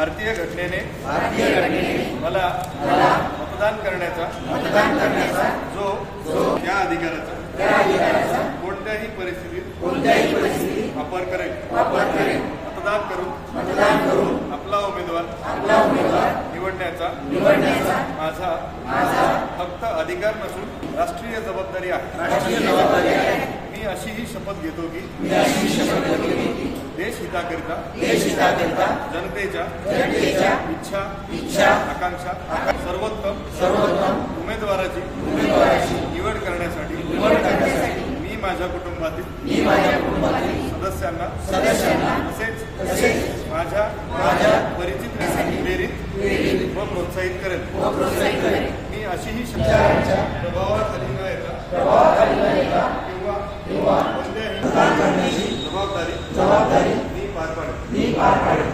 भारतीय घटनेने मला मतदान करण्याचा जो या अधिकाराचा कोणत्याही परिस्थितीत वापर करेल। मतदान करून आपला उमेदवार निवडण्याचा माझा फक्त अधिकार नसून राष्ट्रीय जबाबदारी आहे। मी अशी ही शपथ घेतो की देश हिताकरिता जनतेच्या इच्छा आकांक्षा सर्वोत्तम उमेदवाराची निवड करण्यासाठी मी माझ्या कुटुंबातील सदस्यांना तसेच माझ्या परिचित प्रेरित व प्रोत्साहित करेल। मी अशी ही प्रभावाखाली न येता किंवा कोणत्याही जबाबदारी मी पार पाडेल।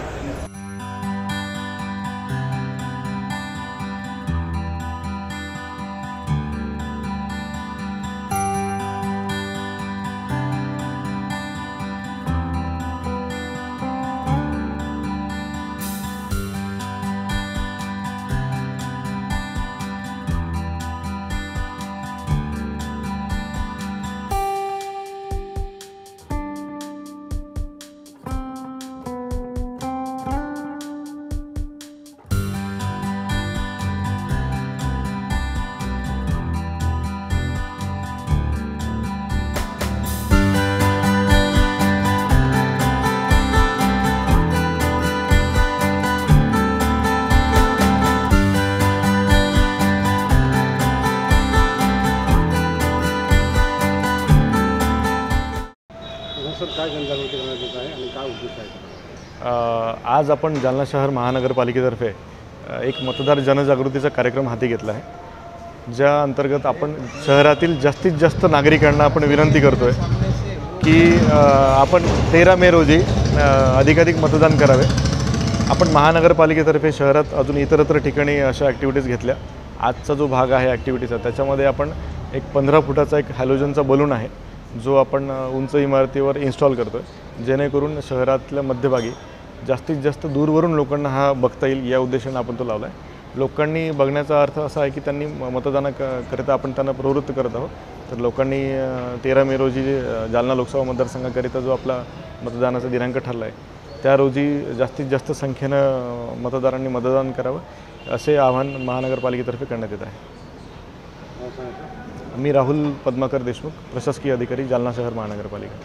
काय जनजागृती करण्यात येत आहे आणि काय उद्देश आहे? आज आपण जालना शहर महानगरपालिकेतर्फे एक मतदार जनजागृतीचा कार्यक्रम हाती घेतला आहे, ज्या अंतर्गत आपण शहरातील जास्तीत जास्त नागरिकांना आपण विनंती करतो आहे की आपण 13 मे रोजी अधिकाधिक मतदान करावे। आपण महानगरपालिकेतर्फे शहरात अजून इतरत्र ठिकाणी अशा ॲक्टिव्हिटीज घेतल्या। आजचा जो भाग आहे ॲक्टिव्हिटीचा त्याच्यामध्ये आपण एक 15 फुटाचा एक हॅलोजनचा बलून आहे जो आपण उंच इमारतीवर इन्स्टॉल करतो आहे, जेणेकरून शहरातल्या मध्यभागी जास्तीत जास्त दूरवरून लोकांना हा बघता येईल या उद्देशाने आपण तो लावला आहे। लोकांनी बघण्याचा अर्थ असा आहे की त्यांनी मतदानाकरिता आपण त्यांना प्रवृत्त करत आहोत। तर लोकांनी 13 मे रोजी जालना लोकसभा मतदारसंघाकरिता जो आपला मतदानाचा दिनांक ठरला आहे त्या रोजी जास्तीत जास्त संख्येनं मतदारांनी मतदान करावं असे आवाहन महानगरपालिकेतर्फे करण्यात येत आहे। मी राहुल पद्माकर देशमुख, प्रशासकीय अधिकारी, जालना शहर महानगरपालिका।